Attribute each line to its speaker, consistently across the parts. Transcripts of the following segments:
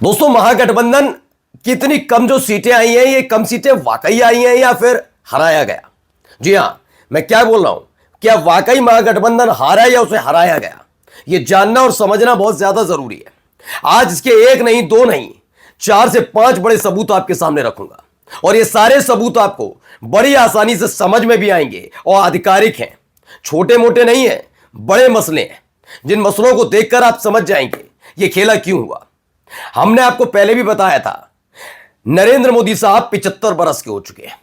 Speaker 1: दोस्तों, महागठबंधन कितनी कम जो सीटें आई हैं, ये कम सीटें वाकई आई हैं या फिर हराया गया? जी हां, मैं क्या बोल रहा हूं, क्या वाकई महागठबंधन हारा या उसे हराया गया? ये जानना और समझना बहुत ज्यादा जरूरी है। आज इसके एक नहीं, दो नहीं, 4 से 5 बड़े सबूत आपके सामने रखूंगा और ये सारे सबूत आपको बड़ी आसानी से समझ में भी आएंगे और आधिकारिक हैं, छोटे मोटे नहीं है, बड़े मसले हैं जिन मसलों को देखकर आप समझ जाएंगे ये खेला क्यों हुआ। हमने आपको पहले भी बताया था, नरेंद्र मोदी साहब 75 बरस के हो चुके हैं।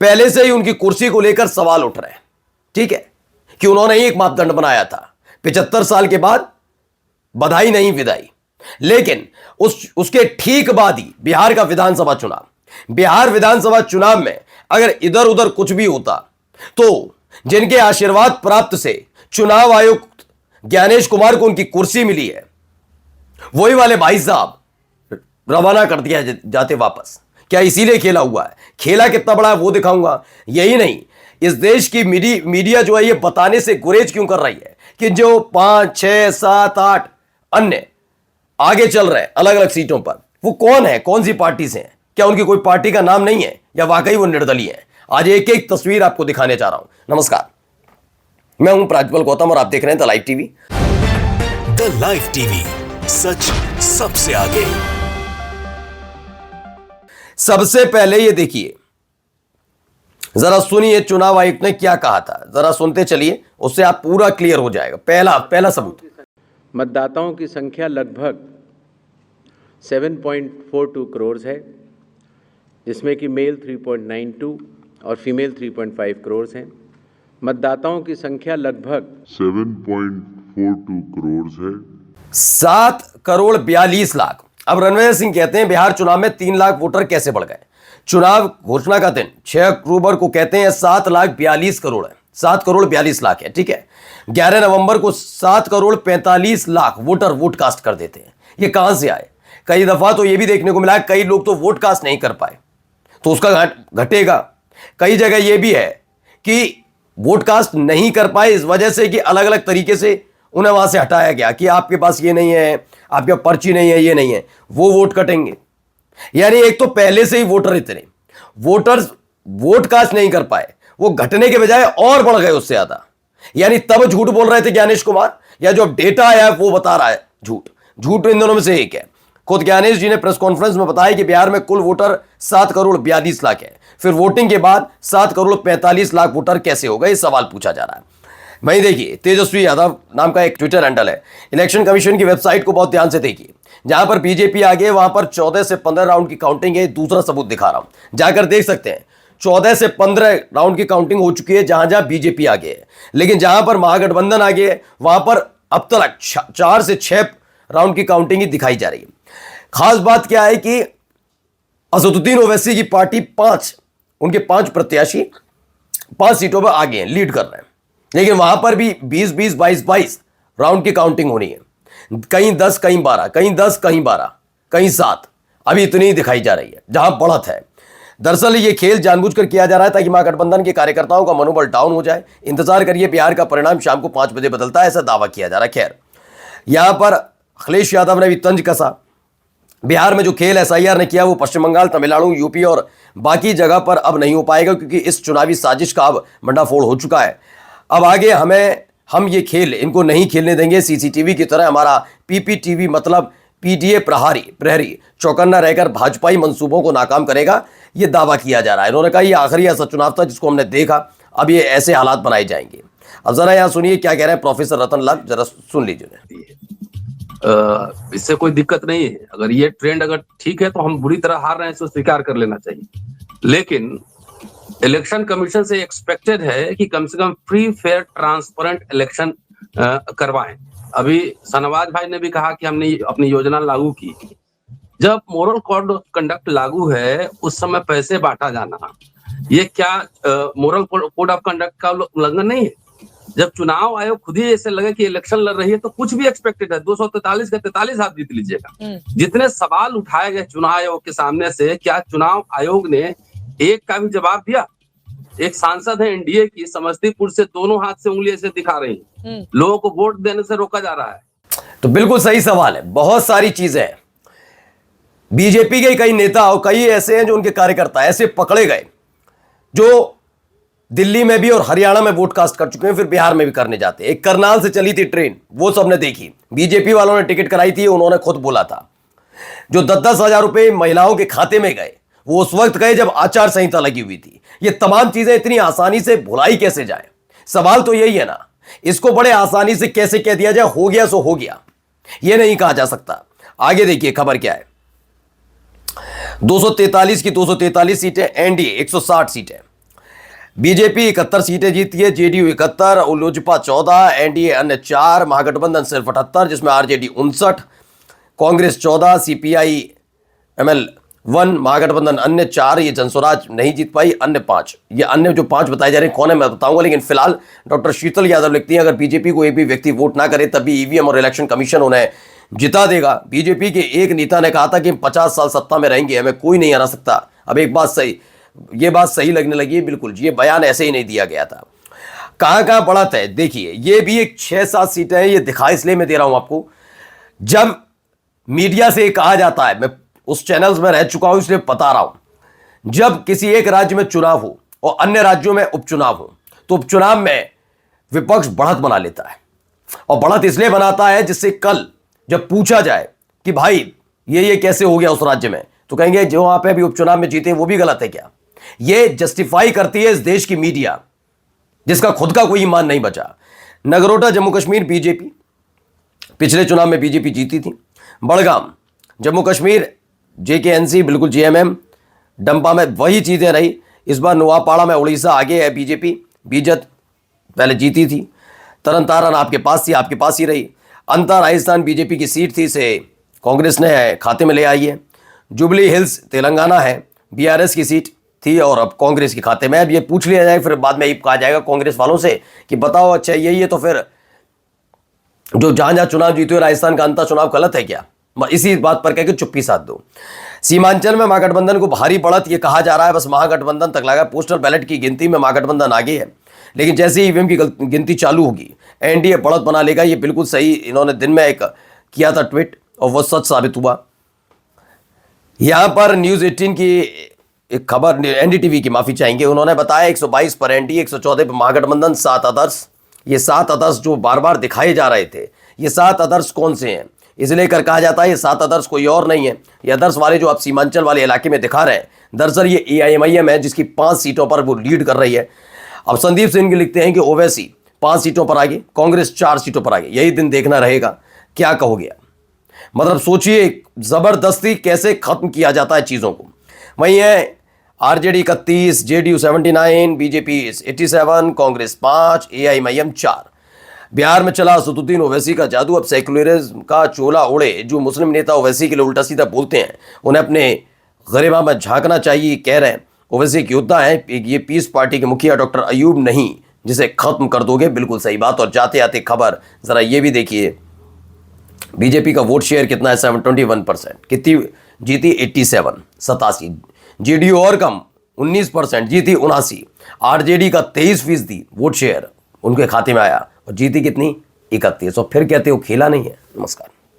Speaker 1: पहले से ही उनकी कुर्सी को लेकर सवाल उठ रहे हैं, ठीक है, कि उन्होंने ही एक मापदंड बनाया था 75 साल के बाद बधाई नहीं विदाई। लेकिन उसके ठीक बाद ही बिहार का विधानसभा चुनाव, बिहार विधानसभा चुनाव में अगर इधर उधर कुछ भी होता तो जिनके आशीर्वाद प्राप्त से चुनाव आयुक्त ज्ञानेश कुमार को उनकी कुर्सी मिली है, वही वाले भाई साहब रवाना कर दिया जाते वापस। क्या इसीलिए खेला हुआ है? खेला कितना बड़ा है वो दिखाऊंगा। यही नहीं, इस देश की मीडिया जो है ये बताने से गुरेज क्यों कर रही है कि जो 5, 6, 7, 8 अन्य आगे चल रहे हैं अलग अलग सीटों पर, वो कौन है, कौन सी पार्टी से हैं? क्या उनकी कोई पार्टी का नाम नहीं है या वाकई वो निर्दलीय है? आज एक एक तस्वीर आपको दिखाने जा रहा हूं। नमस्कार, मैं हूं प्राज्वल गौतम और आप देख रहे हैं the live TV.
Speaker 2: The live TV, सच सबसे आगे।
Speaker 1: सबसे पहले ये देखिए, जरा सुनिए चुनाव आयुक्त ने क्या कहा था, जरा सुनते चलिए, उससे आप पूरा क्लियर हो जाएगा। पहला सबूत,
Speaker 3: मतदाताओं की संख्या लगभग 7.42 करोड़ है, जिसमें कि मेल 3.92 और फीमेल 3.5 करोड़ हैं। मतदाताओं की संख्या लगभग
Speaker 4: 7.42 करोड़ है।
Speaker 1: 7,42,00,000। अब रणवीर सिंह कहते हैं बिहार चुनाव में 3 लाख वोटर कैसे बढ़ गए? चुनाव घोषणा का दिन 6 अक्टूबर को कहते हैं 7,42,00,000 है, 7,42,00,000 है, ठीक है। 11 नवंबर को 7,45,00,000 वोटर वोट कास्ट कर देते हैं। ये कहां से आए? कई दफा तो ये भी देखने को मिला कई लोग तो वोट कास्ट नहीं कर पाए, तो उसका घटेगा। कई जगह ये भी है कि वोट कास्ट नहीं कर पाए इस वजह से कि अलग अलग तरीके से उन्हें वहां से हटाया गया कि आपके पास ये नहीं है, आपके पास पर्ची नहीं है, ये नहीं है, वो वोट कटेंगे। यानी एक तो पहले से ही वोटर इतने वोटर्स वोट कास्ट नहीं कर पाए, वो घटने के बजाय और बढ़ गए उससे ज्यादा। यानी तब झूठ बोल रहे थे ज्ञानेश कुमार, या जो डेटा आया है वो बता रहा है झूठ इन दोनों में से एक है। खुद ज्ञानेश जी ने प्रेस कॉन्फ्रेंस में बताया कि बिहार में कुल वोटर 7,42,00,000 है। फिर वोटिंग के बाद 7,45,00,000 वोटर कैसे हो गए, सवाल पूछा जा रहा है। वहीं देखिए, तेजस्वी यादव नाम का एक ट्विटर हैंडल है, इलेक्शन कमीशन की वेबसाइट को बहुत ध्यान से देखिए। जहां पर बीजेपी आगे वहां पर 14 से 15 राउंड की काउंटिंग है। दूसरा सबूत दिखा रहा हूं, जाकर देख सकते हैं। 14 से 15 राउंड की काउंटिंग हो चुकी है जहां जहां बीजेपी आगे है, लेकिन जहां पर महागठबंधन आगे है वहां पर अब तक 4 से 6 राउंड की काउंटिंग ही दिखाई जा रही है। खास बात क्या है कि असदुद्दीन ओवैसी की पार्टी उनके 5 प्रत्याशी 5 सीटों पर आगे हैं, लीड कर रहे हैं, लेकिन वहां पर भी 20-20, 22-22 राउंड की काउंटिंग होनी है। कहीं 10, कहीं 12, कहीं 10, कहीं 12, कहीं 7, अभी इतनी ही दिखाई जा रही है जहां बढ़त है। दरअसल ये खेल जानबूझकर किया जा रहा है ताकि महागठबंधन के कार्यकर्ताओं का मनोबल डाउन हो जाए। इंतजार करिए, बिहार का परिणाम शाम को 5 बजे बदलता है, ऐसा दावा किया जा रहा है। खैर, यहां पर अखिलेश यादव ने भी तंज कसा। बिहार में जो खेल एसआईआर ने किया वो पश्चिम बंगाल, तमिलनाडु, यूपी और बाकी जगह पर अब नहीं हो पाएगा, क्योंकि इस चुनावी साजिश का अब भंडाफोड़ हो चुका है। अब आगे हम ये खेल इनको नहीं खेलने देंगे। सीसीटीवी की तरह हमारा पीपीटीवी मतलब पीडीए प्रहरी चौकन्ना रहकर भाजपाई मंसूबों को नाकाम करेगा, ये दावा किया जा रहा है। इन्होंने कहा ये आखिरी ऐसा चुनाव था जिसको हमने देखा, अब ये ऐसे हालात बनाए जाएंगे। अब जरा यहां सुनिए क्या कह रहे हैं प्रोफेसर रतन लाल, जरा सुन लीजिए।
Speaker 5: इससे कोई दिक्कत नहीं है। अगर ये ट्रेंड अगर ठीक है तो हम बुरी तरह हार रहे हैं, इसको स्वीकार कर लेना चाहिए। लेकिन इलेक्शन कमीशन से एक्सपेक्टेड है कि कम से कम फ्री, फेयर, ट्रांसपेरेंट इलेक्शन करवाएं। अभी सनवाज भाई ने भी कहा कि हमने अपनी योजना लागू की। जब मोरल कोड ऑफ कंडक्ट लागू है उस समय पैसे बांटा जाना, ये क्या मोरल कोड ऑफ कंडक्ट का उल्लंघन नहीं है? जब चुनाव आयोग खुद ही ऐसे लगे कि इलेक्शन लड़ रही है तो कुछ भी एक्सपेक्टेड है। 243 का 43 आप जीत लीजिएगा। जितने सवाल उठाए गए चुनाव आयोग के सामने से, क्या चुनाव आयोग ने एक का भी जवाब दिया? एक सांसद है एनडीए की, समस्तीपुर से दोनों हाथ से उंगली ऐसे दिखा रही है, लोगों को वोट देने से रोका जा रहा है।
Speaker 1: तो बिल्कुल सही सवाल है, बहुत सारी चीजें हैं। बीजेपी के कई नेता और कई ऐसे हैं जो उनके कार्यकर्ता ऐसे पकड़े गए जो दिल्ली में भी और हरियाणा में वोट कास्ट कर चुके हैं, फिर बिहार में भी करने जाते हैं। एक करनाल से चली थी ट्रेन, वो सबने देखी, बीजेपी वालों ने टिकट कराई थी, उन्होंने खुद बोला था। जो 10-10 हजार रुपए महिलाओं के खाते में गए वो उस वक्त गए जब आचार संहिता लगी हुई थी। ये तमाम चीजें इतनी आसानी से भुलाई कैसे जाए? सवाल तो यही है ना, इसको बड़े आसानी से कैसे कह दिया जाए हो गया सो हो गया, ये नहीं कहा जा सकता। आगे देखिए खबर क्या है। 243 की 243 सीटें, एनडीए 160 सीटें, बीजेपी 71 सीटें जीती है, जेडीयू 71, लोजपा 14, एनडीए अन्य 4, महागठबंधन सिर्फ 78 जिसमें आरजेडी 59, कांग्रेस 14, सीपीआई एमएल 1, महागठबंधन अन्य 4, ये जनस्वराज नहीं जीत पाई, अन्य 5। ये अन्य जो 5 बताए जा रहे हैं कौन है मैं बताऊंगा, लेकिन फिलहाल डॉक्टर शीतल यादव लिखती हैं अगर बीजेपी को एक भी व्यक्ति वोट ना करे तब भी ईवीएम और इलेक्शन कमीशन उन्हें जिता देगा। बीजेपी के एक नेता ने कहा था कि 50 साल सत्ता में रहेंगे, हमें कोई नहीं हरा सकता। अब एक बात सही, ये बात सही लगने लगी है, बिल्कुल ये बयान ऐसे ही नहीं दिया गया था। कहां कहां बढ़त है देखिए, ये भी एक 6-7 सीटें हैं, ये दिखा इसलिए मैं दे रहा हूं आपको, जब मीडिया से कहा जाता है, मैं उस चैनल्स में रह चुका हूं इसलिए बता रहा हूं, जब किसी एक राज्य में चुनाव हो और अन्य राज्यों में उपचुनाव हो तो उपचुनाव में विपक्ष बढ़त बना लेता है, और बढ़त इसलिए बनाता है जिससे कल जब पूछा जाए कि भाई ये कैसे हो गया उस राज्य में, तो कहेंगे जो वहां पे अभी उपचुनाव में जीते वो भी गलत है क्या? ये जस्टिफाई करती है इस देश की मीडिया जिसका खुद का कोई ईमान नहीं बचा। नगरोटा जम्मू कश्मीर बीजेपी, पिछले चुनाव में बीजेपी जीती थी। बड़गाम जम्मू कश्मीर जेकेएनसी बिल्कुल जेएमएम, डंपा में वही चीजें रही। इस बार नुआपाड़ा में उड़ीसा आगे है बीजेपी, बीजत पहले जीती थी। तरन तारण आपके पास ही रही। अंतर राजस्थान बीजेपी की सीट थी, से कांग्रेस ने खाते में ले आई है। जुबली हिल्स तेलंगाना है, बीआरएस की सीट थी और अब कांग्रेस के खाते में। अब ये पूछ लिया जाए फिर बाद में ये कहा जाएगा कांग्रेस वालों से कि बताओ अच्छा यही है, तो फिर जो जहां चुनाव जीते हुए राजस्थान का अंतर चुनाव गलत है क्या? इसी बात पर कह के चुप्पी साध दो। सीमांचल में महागठबंधन को भारी बढ़त ये कहा जा रहा है, बस महागठबंधन तक लगा। पोस्टल बैलेट की गिनती में महागठबंधन आगे है, लेकिन जैसे ही ईवीएम की गिनती चालू होगी एनडीए बढ़त बना लेगा। ये बिल्कुल सही, इन्होंने दिन में एक किया था ट्वीट और वो सच साबित हुआ। यहां पर न्यूज 18 की एक खबर, एनडीटीवी की माफी चाहेंगे, उन्होंने बताया 122 पर एनडीए, 114 पर महागठबंधन, 7 अदर्स। ये 7 अदर्स जो बार बार दिखाए जा रहे थे, ये 7 अदर्स कौन से हैं इसलिए कर कहा जाता है ये 7 अदर्स कोई और नहीं है। ये अदर्स वाले जो आप सीमांचल वाले इलाके में दिखा रहे हैं, दरअसल ये एआईएमआईएम है जिसकी 5 सीटों पर वो लीड कर रही है। अब संदीप सिंह लिखते हैं कि ओवैसी 5 सीटों पर आगे, कांग्रेस 4 सीटों पर आगे। यही दिन देखना रहेगा क्या कहोगे। मतलब सोचिए जबरदस्ती कैसे खत्म किया जाता है चीजों को। वही है RJD 31, JDU 79, BJP 87, Congress 5, AIMIM 4। Bihar में चला असदुद्दीन ओवैसी का जादू। अब सेकुलरिज्म का चोला ओढ़े जो मुस्लिम नेता ओवैसी के लिए उल्टा सीधा बोलते हैं, उन्हें अपने गरिमा में झांकना चाहिए। कह रहे हैं ओवैसी एक योद्धा है, ये पीस पार्टी के मुखिया डॉक्टर अयूब नहीं जिसे खत्म कर दोगे। बिल्कुल सही बात। और जाते आते खबर जरा ये भी देखिए, बीजेपी का वोट शेयर कितना है? 21%। कितनी जीती? 87। जेडीयू और कम 19% जीती, 79। आरजेडी का 23% वोट शेयर उनके खाते में आया और जीती कितनी? 31। और फिर कहते हो खेला नहीं है। नमस्कार।